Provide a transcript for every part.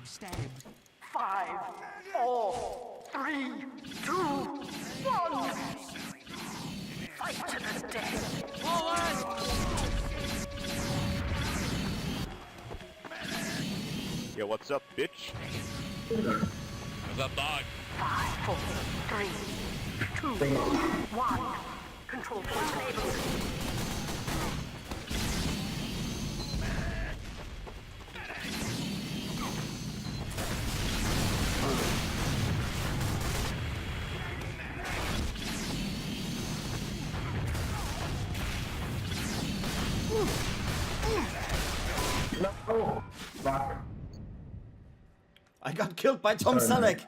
5, 4, 3, 2, 1. Fight to the death. Yo, what's up, bitch? What's up, dog? 5, 4, 3, 2, 1. Control point enabled. No! Fuck. I got killed by Tom Selleck.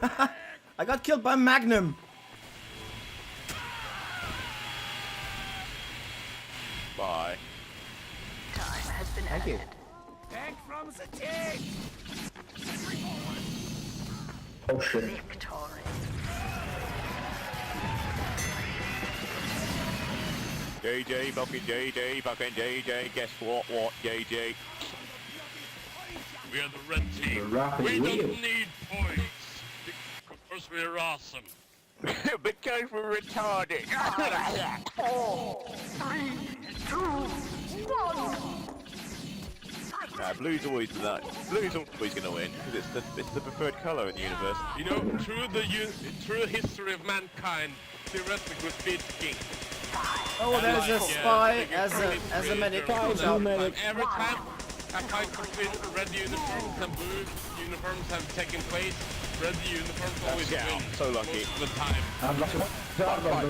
I got killed by Magnum. Bye. Time has been Thank you. added. Back from the tank! Oh shit. Victory. JJ, fucking JJ, guess what, JJ? We are the red team. The rapid We wheel. don't need points. Because we're awesome. Because we're retarded. 4, 3, 2, 1. Nah, blue's always gonna win, because it's the preferred colour in the universe. You know, through history of mankind, theoretically beat king. Oh, there's a spy as a medic. Every time a fight between red uniforms and blue uniforms have taken place, red uniforms always Yeah, win so lucky. most of the time. I'm like, the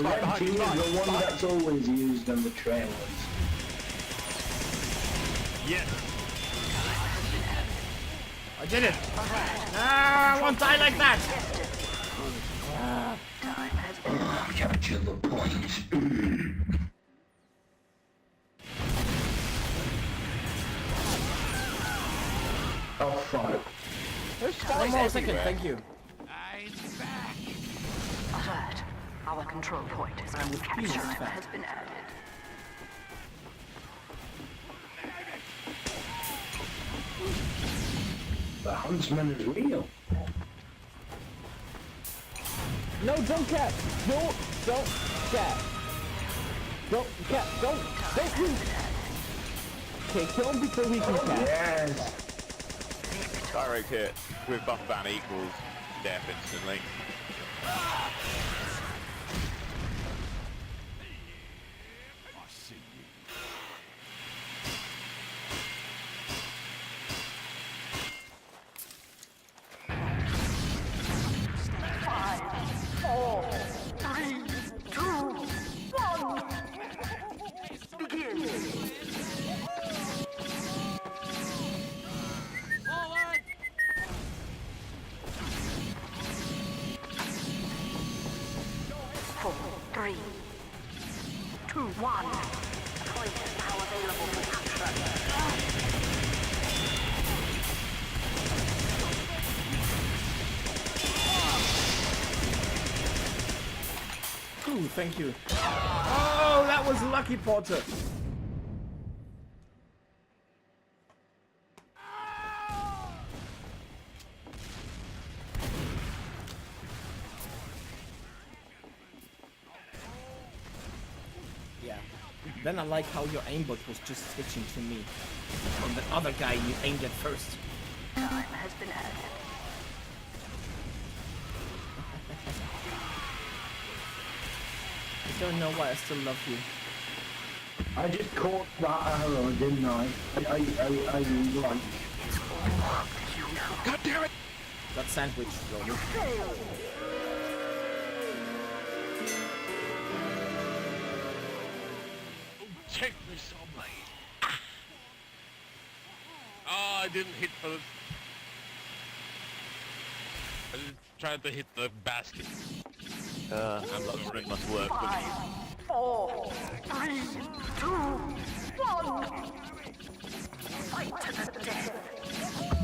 red team is the one that's always used on the trailers. Yes. I did it. Ah, I won't die like that. Time has been Capture the point. Oh fuck. One more second, thank you. alert. Our control point is under capture. Time has been added. The huntsman is real. No, don't cap. Don't cap. Don't cap. Don't move. Okay, kill him before we can cap. Yes. Direct hit with buff ban equals death instantly. Three, two, one. Point is now available for capture. Ooh, thank you. Oh, that was lucky, Porter. Yeah. Then I like how your aimbot was just switching to me from the other guy you aimed at first. Time has been added. I don't know why I still love you. I just caught that arrow, didn't I? I like. God damn it! That sandwich, Roman. Check me somebody. Oh, I didn't hit for the... I just tried to hit the basket. It must work. 5, 4, 3, 2, 1. Fight to the death.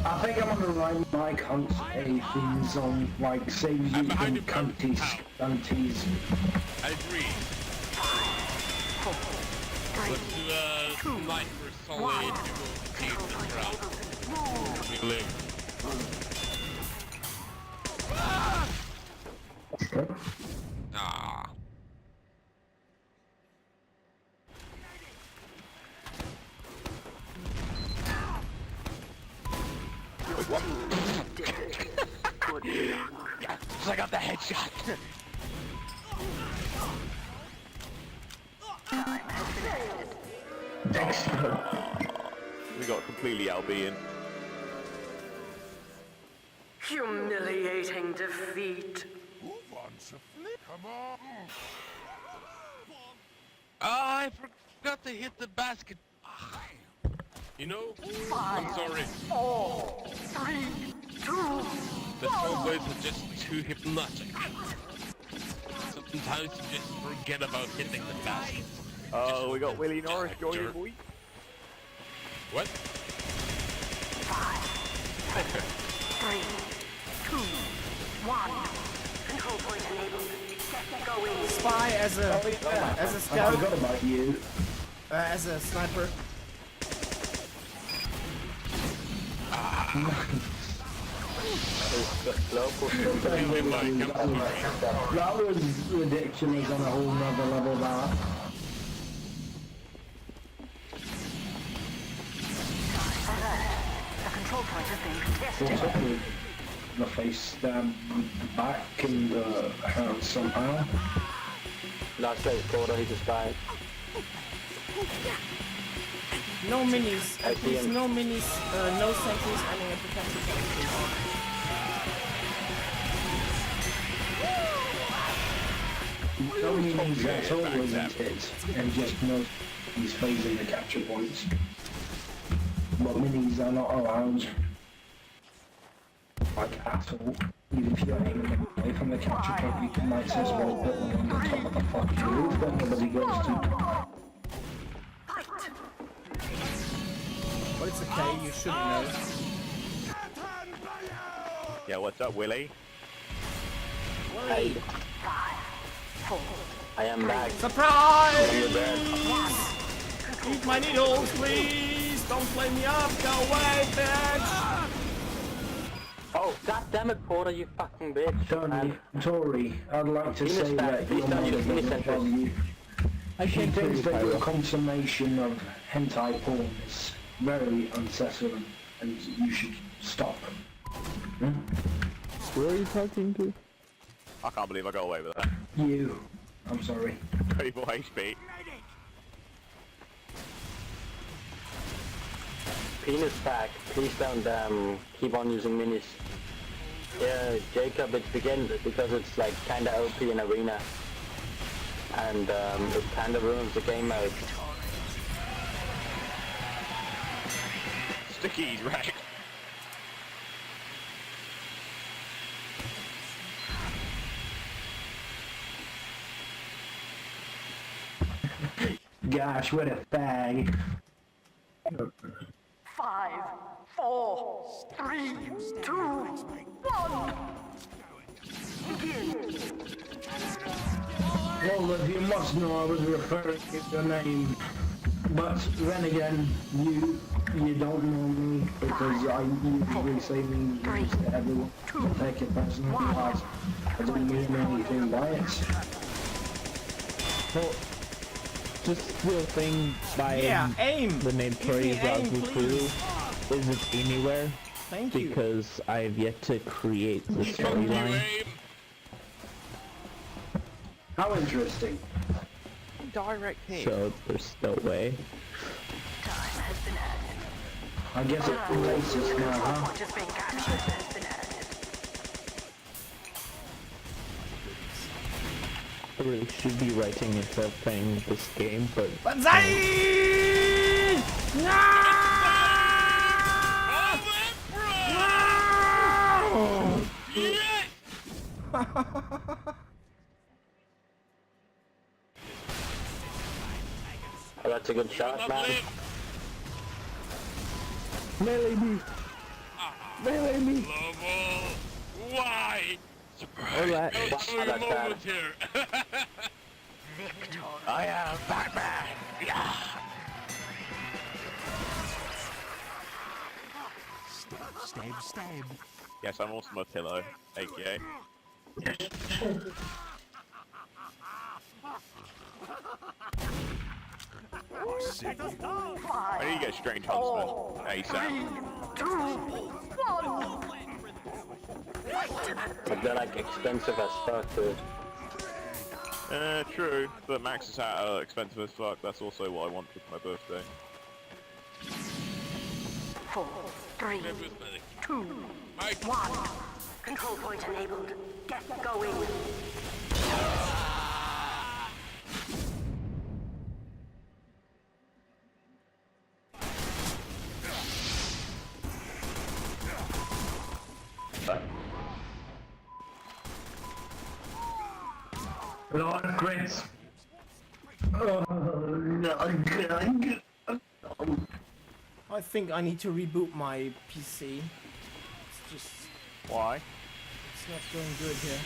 I think I'm gonna write my consultation song like saying you behind you, cunties. I agree. 5, 4, 3, But sniper solid, you will take the ground. We live. Ah. I got the headshot. We got completely outbeaten. Humiliating defeat. I forgot to hit the basket. You know, I'm sorry. 4, 3, 2. The throwaways are just too hypnotic. Sometimes you just forget about hitting the basket. Oh, we got Willie Norris joining, boy. What? 5, 3, 2, 1. Control point enabled. Get going. Spy as a I scout, forgot about you. as a sniper. That was ridiculous on a whole nother level, that. The control point is being What's contested. up with the face stabbed back and the hand somehow? Last guy's quarter, he just died. No minis. I see Please, him. no minis. No sentries aiming at the capture point. No means that's all wasn't it, and just knows he's phasing the capture points. But minis are not allowed. Like at all. Even if you're aiming away from the capture point, you can might as well put one on the top of the fucking roof that nobody goes to. But it's okay, you should know. Yeah, what's up, Willie? Hey, 5, 4, I am back. Surprise! You're dead. Eat my needles, please! Don't play me up! Go away, bitch! Oh, god damn it, Porter, you fucking bitch. Tony, Tori, I'd like to say that please your don't mother use me doesn't love you. She thinks that your consummation of hentai porn is very unsettling, and you should stop. Who are you talking to? I can't believe I got away with that. You. I'm sorry. 34 HP. Penis back. Please don't keep on using minis. Yeah, Jacob, it begins because it's like kinda OP in arena. And it kinda ruins the game mode. Stickies, right? Gosh, what a fag. 5, 4, 3, 2, 1. Begin. Well, if you must know, I was referring to your name. But then again, you don't know me because I usually say these things to everyone. Don't take it personally, guys. I don't mean anything by it. Well, just the thing by Yeah, aim! the name Give me Tori aim, Zazu please. isn't anywhere Thank you. because I've yet to create the You storyline. aim. How interesting. Direct hit. So there's no way. Time has been added. I guess it's racist now, huh? Point is being captured has been added. I really should be writing instead of playing this game, but Banzai! No! Yes! oh, that's a good shot, Not man. live. Melee me! Melee me! Global. Why? Alright, No wow, true that's moment bad. here. Victory. I am Batman! Yeah! Stay instead. Yes, I'm also a pillow, aka. I need to get Strange Huntsman ASAP. 2, 1. But they're like expensive as fuck, dude. True, but Max is expensive as fuck. That's also what I want for my birthday. 4, 3, 2, Mike, 1. Control point enabled. Get going. Lord Chris. Oh, no. I think I need to reboot my PC. It's just... Why? It's not going good here.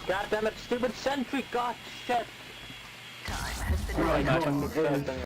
God damn it, stupid sentry, god shit! Time has been Right, added. go on,